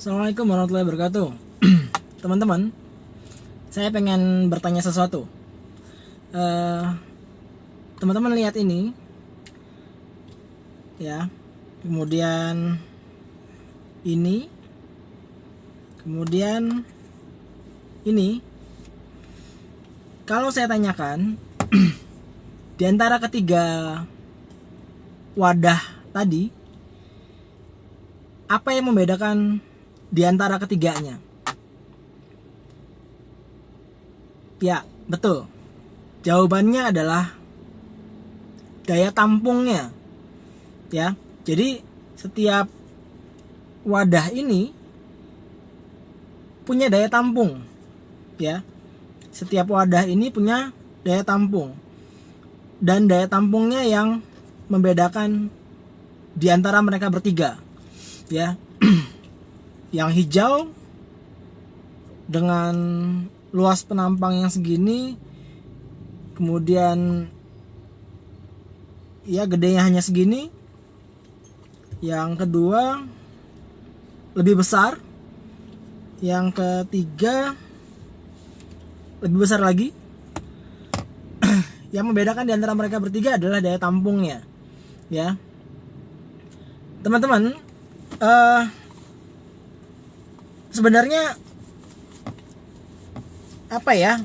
Assalamualaikum warahmatullahi wabarakatuh. Teman-teman, saya pengen bertanya sesuatu. Eh, Teman-teman lihat ini, ya. Kemudian ini, kemudian ini. Kalau saya tanyakan, di antara ketiga wadah tadi, apa yang membedakan di antara ketiganya? Ya, betul. Jawabannya adalah daya tampungnya. Ya. Jadi setiap wadah ini punya daya tampung. Ya. Setiap wadah ini punya daya tampung. Dan daya tampungnya yang membedakan di antara mereka bertiga. Ya. Yang hijau dengan luas penampang yang segini, kemudian ya gedenya hanya segini. Yang kedua lebih besar, yang ketiga lebih besar lagi. Yang membedakan di antara mereka bertiga adalah daya tampungnya, ya teman-teman. Sebenarnya apa ya,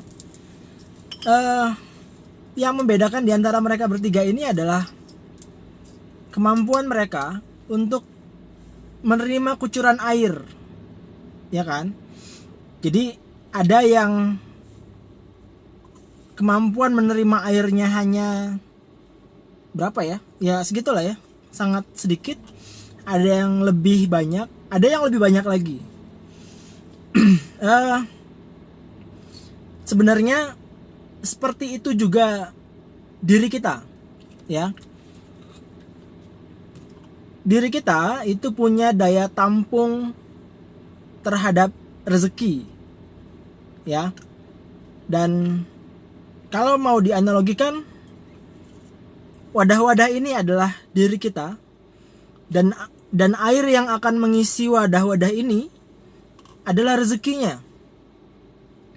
yang membedakan di antara mereka bertiga ini adalah kemampuan mereka untuk menerima kucuran air, ya kan? Jadi ada yang kemampuan menerima airnya hanya berapa ya? Ya segitulah ya, sangat sedikit. Ada yang lebih banyak, ada yang lebih banyak lagi. Sebenarnya seperti itu juga diri kita, ya. Diri kita itu punya daya tampung terhadap rezeki, ya. Dan kalau mau dianalogikan, wadah-wadah ini adalah diri kita, dan air yang akan mengisi wadah-wadah ini adalah rezekinya.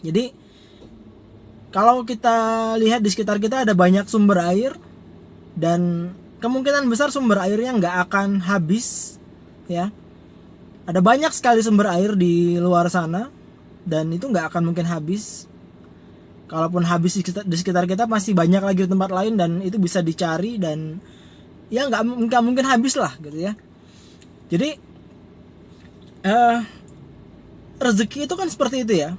Jadi kalau kita lihat di sekitar kita ada banyak sumber air, dan kemungkinan besar sumber airnya nggak akan habis, ya. Ada banyak sekali sumber air di luar sana, dan itu nggak akan mungkin habis. Kalaupun habis di sekitar kita, masih banyak lagi di tempat lain, dan itu bisa dicari, dan ya nggak mungkin habis lah, gitu ya. Jadi rezeki itu kan seperti itu ya.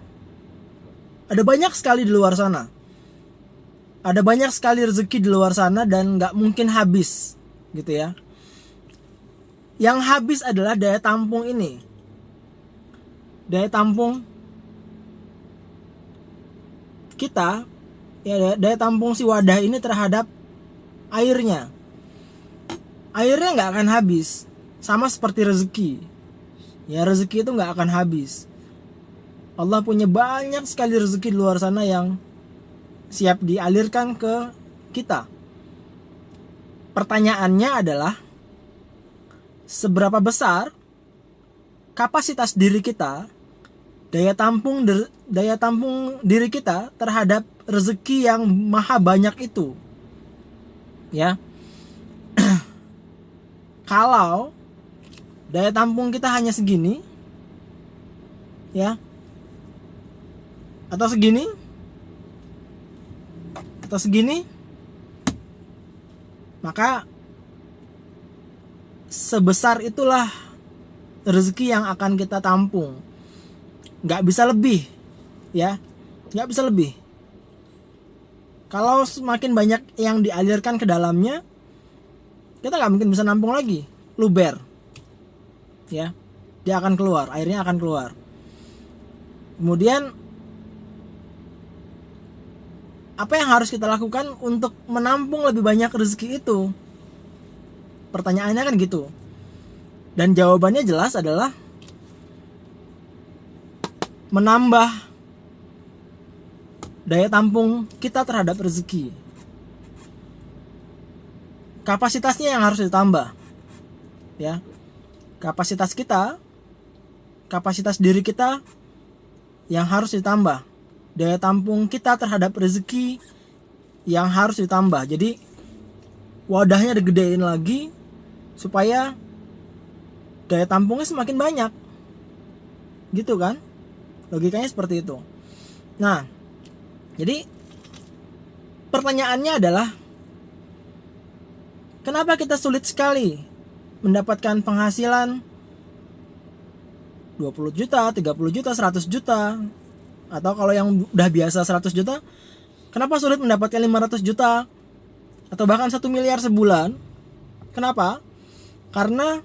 Ada banyak sekali di luar sana. Ada banyak sekali rezeki di luar sana, dan nggak mungkin habis, gitu ya. Yang habis adalah daya tampung ini. Daya tampung kita, ya, daya tampung si wadah ini terhadap airnya. Airnya nggak akan habis, sama seperti rezeki. Ya, rezeki itu nggak akan habis. Allah punya banyak sekali rezeki di luar sana yang siap dialirkan ke kita. Pertanyaannya adalah, seberapa besar kapasitas diri kita, daya tampung diri kita terhadap rezeki yang maha banyak itu, ya. Kalau daya tampung kita hanya segini, ya, atau segini, maka sebesar itulah rezeki yang akan kita tampung. Nggak bisa lebih, ya, nggak bisa lebih. Kalau semakin banyak yang dialirkan ke dalamnya, kita nggak mungkin bisa nampung lagi, luber, ya. Dia akan keluar, airnya akan keluar. Kemudian apa yang harus kita lakukan untuk menampung lebih banyak rezeki itu? Pertanyaannya kan gitu. Dan jawabannya jelas adalah menambah daya tampung kita terhadap rezeki. Kapasitasnya yang harus ditambah, ya. Kapasitas kita kapasitas diri kita yang harus ditambah. Daya tampung kita terhadap rezeki yang harus ditambah. Jadi wadahnya digedein lagi supaya daya tampungnya semakin banyak. Gitu kan? Logikanya seperti itu. Nah, jadi pertanyaannya adalah, kenapa kita sulit sekali mendapatkan penghasilan 20 juta, 30 juta, 100 juta, atau kalau yang udah biasa 100 juta, kenapa sulit mendapatkan 500 juta atau bahkan 1 miliar sebulan? Kenapa? Karena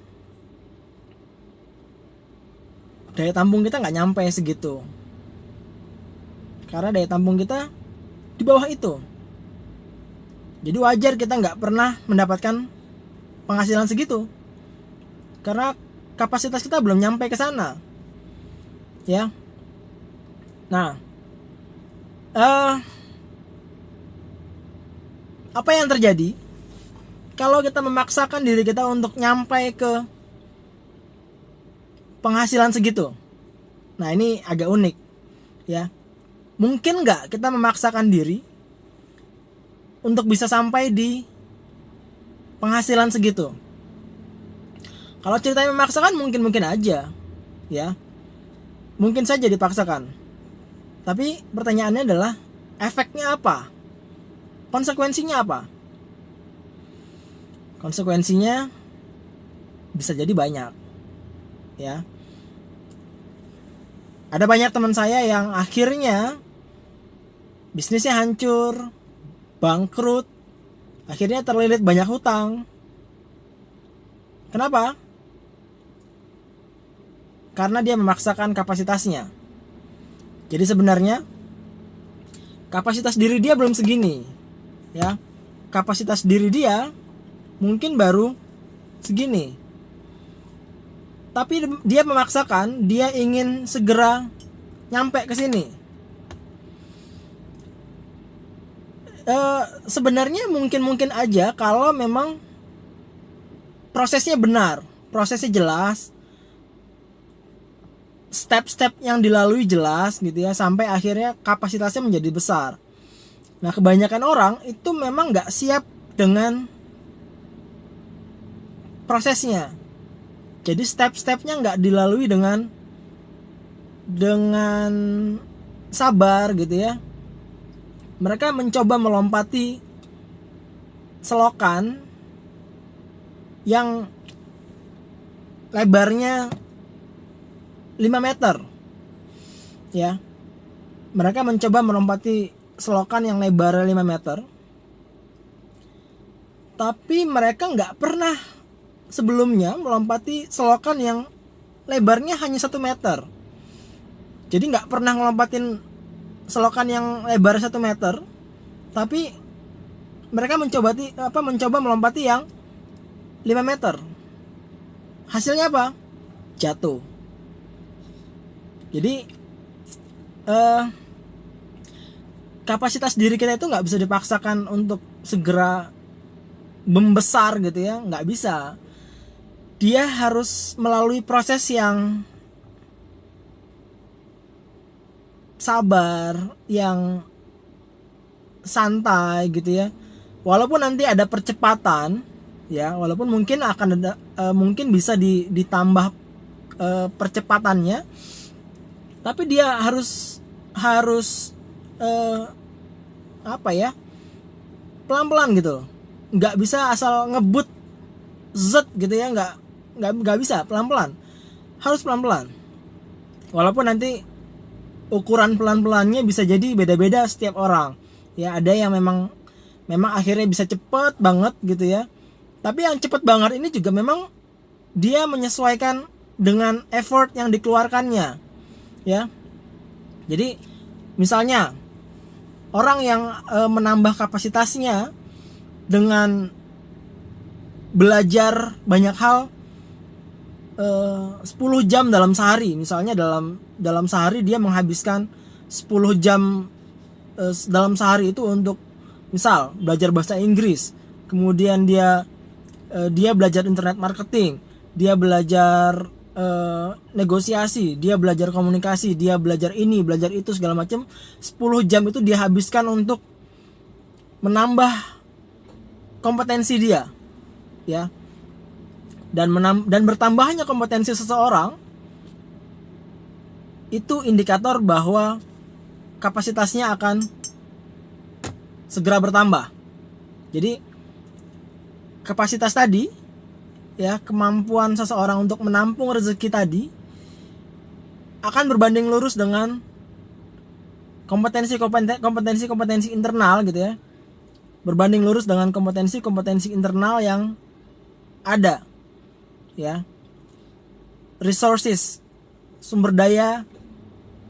daya tampung kita nggak nyampe segitu. Karena daya tampung kita di bawah itu. Jadi wajar kita nggak pernah mendapatkan penghasilan segitu. Karena kapasitas kita belum nyampe ke sana. Ya. Nah, apa yang terjadi kalau kita memaksakan diri kita untuk nyampe ke penghasilan segitu? Nah, ini agak unik, ya. Mungkin nggak kita memaksakan diri untuk bisa sampai di penghasilan segitu? Kalau ceritanya memaksakan, mungkin aja, ya. Mungkin saja dipaksakan. Tapi pertanyaannya adalah, efeknya apa? Konsekuensinya apa? Konsekuensinya bisa jadi banyak, ya. Ada banyak teman saya yang akhirnya bisnisnya hancur, bangkrut, akhirnya terlilit banyak hutang. Kenapa? Karena dia memaksakan kapasitasnya. Jadi sebenarnya kapasitas diri dia belum segini, ya. Kapasitas diri dia mungkin baru segini. Tapi dia memaksakan, dia ingin segera nyampe ke sini. Sebenarnya mungkin aja kalau memang prosesnya benar, prosesnya jelas, step-step yang dilalui jelas gitu ya, sampai akhirnya kapasitasnya menjadi besar. Nah, kebanyakan orang itu memang nggak siap dengan prosesnya. Jadi step-stepnya nggak dilalui dengan sabar gitu ya. Mereka mencoba melompati selokan yang lebarnya 5 meter, ya. Mereka mencoba melompati selokan yang lebarnya 5 meter, tapi mereka nggak pernah sebelumnya melompati selokan yang lebarnya hanya 1 meter. Jadi nggak pernah ngelompatin selokan yang lebar 1 meter, tapi mereka mencoba melompati yang 5 meter. Hasilnya apa? Jatuh. Jadi kapasitas diri kita itu nggak bisa dipaksakan untuk segera membesar gitu ya, nggak bisa. Dia harus melalui proses yang sabar, yang santai gitu ya. Walaupun nanti ada percepatan, ya, walaupun mungkin akan ada, mungkin bisa ditambah percepatannya, tapi dia harus pelan-pelan gitu. Nggak bisa asal ngebut zet gitu ya, nggak bisa, pelan-pelan, harus pelan-pelan. Walaupun nanti ukuran pelan-pelannya bisa jadi beda-beda setiap orang, ya. Ada yang memang akhirnya bisa cepet banget gitu ya, tapi yang cepet banget ini juga memang dia menyesuaikan dengan effort yang dikeluarkannya, ya. Jadi misalnya orang yang menambah kapasitasnya dengan belajar banyak hal 10 jam dalam sehari, misalnya dalam sehari dia menghabiskan 10 jam dalam sehari itu untuk misal belajar bahasa Inggris, kemudian dia belajar internet marketing, dia belajar negosiasi, dia belajar komunikasi, dia belajar ini, belajar itu segala macam. 10 jam itu dia habiskan untuk menambah kompetensi dia, ya. Dan bertambahnya kompetensi seseorang itu indikator bahwa kapasitasnya akan segera bertambah. Jadi kapasitas tadi, ya, kemampuan seseorang untuk menampung rezeki tadi akan berbanding lurus dengan kompetensi internal gitu ya. Berbanding lurus dengan kompetensi internal yang ada, ya. Resources, sumber daya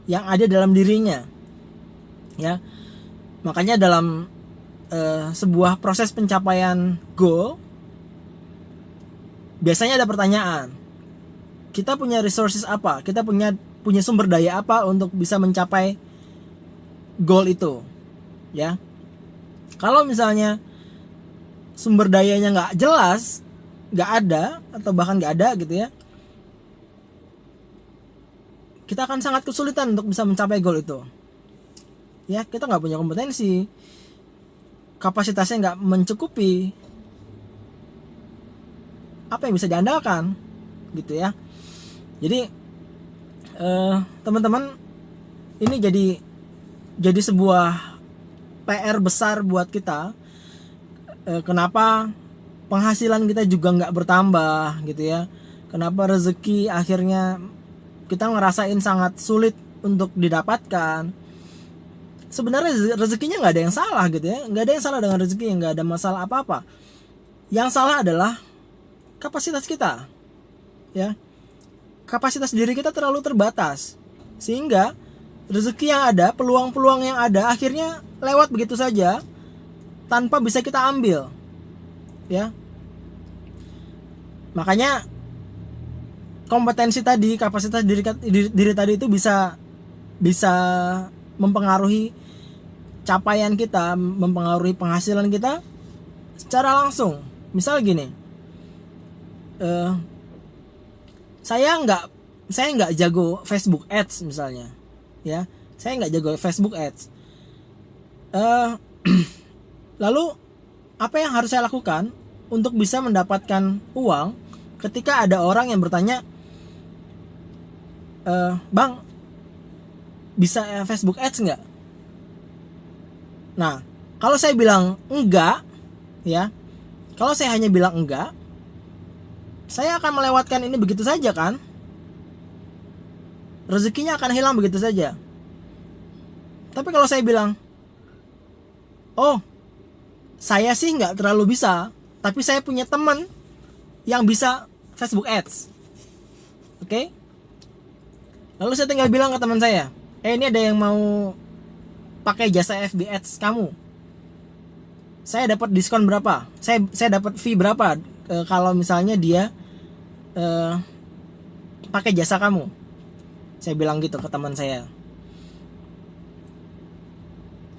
yang ada dalam dirinya, ya. Makanya dalam sebuah proses pencapaian goal biasanya ada pertanyaan, kita punya resources apa, kita punya sumber daya apa untuk bisa mencapai goal itu, ya. Kalau misalnya sumber dayanya nggak jelas, nggak ada, atau bahkan nggak ada gitu ya, kita akan sangat kesulitan untuk bisa mencapai goal itu, ya. Kita nggak punya kompetensi, kapasitasnya nggak mencukupi, apa yang bisa diandalkan gitu ya. Jadi teman-teman, ini jadi sebuah PR besar buat kita. Kenapa penghasilan kita juga nggak bertambah gitu ya, kenapa rezeki akhirnya kita ngerasain sangat sulit untuk didapatkan. Sebenarnya rezekinya nggak ada yang salah gitu ya, nggak ada yang salah dengan rezeki, nggak ada masalah apa-apa. Yang salah adalah kapasitas kita, ya. Kapasitas diri kita terlalu terbatas, sehingga rezeki yang ada, peluang-peluang yang ada akhirnya lewat begitu saja tanpa bisa kita ambil, ya. Makanya kompetensi tadi, kapasitas diri tadi itu bisa mempengaruhi capaian kita, mempengaruhi penghasilan kita secara langsung. Misal gini, saya nggak jago Facebook Ads misalnya, ya. Saya nggak jago Facebook Ads. Lalu apa yang harus saya lakukan untuk bisa mendapatkan uang ketika ada orang yang bertanya, Bang, bisa Facebook Ads nggak? Nah, kalau saya bilang enggak, ya, kalau saya hanya bilang enggak, saya akan melewatkan ini begitu saja kan? Rezekinya akan hilang begitu saja. Tapi kalau saya bilang, oh, saya sih nggak terlalu bisa, tapi saya punya teman yang bisa Facebook Ads, oke? Lalu saya tinggal bilang ke teman saya, ini ada yang mau pakai jasa FB Ads kamu, saya dapat diskon berapa, saya dapat fee berapa kalau misalnya dia pakai jasa kamu. Saya bilang gitu ke teman saya.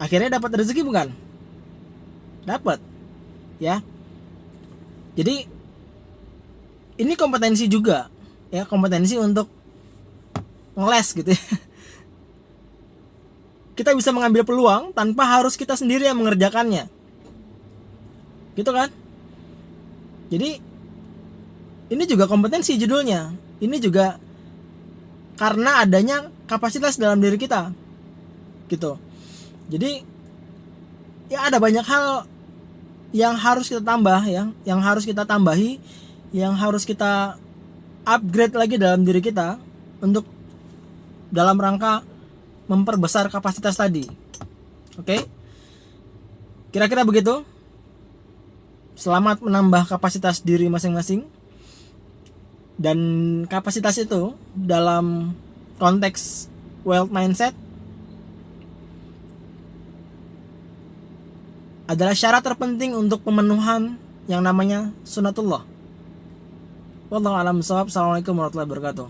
Akhirnya dapat rezeki bukan? Dapat, ya. Jadi ini kompetensi juga, ya, kompetensi untuk ngeles gitu ya. Kita bisa mengambil peluang tanpa harus kita sendiri yang mengerjakannya, gitu kan? Jadi ini juga kompetensi judulnya. Ini juga karena adanya kapasitas dalam diri kita, gitu. Jadi ya ada banyak hal yang harus kita tambah, ya, yang harus kita tambahi, yang harus kita upgrade lagi dalam diri kita untuk dalam rangka memperbesar kapasitas tadi. Oke? Kira-kira begitu. Selamat menambah kapasitas diri masing-masing. Dan kapasitas itu dalam konteks wealth mindset adalah syarat terpenting untuk pemenuhan yang namanya sunatullah. Wallahu a'lam bishawab. Assalamualaikum warahmatullahi wabarakatuh.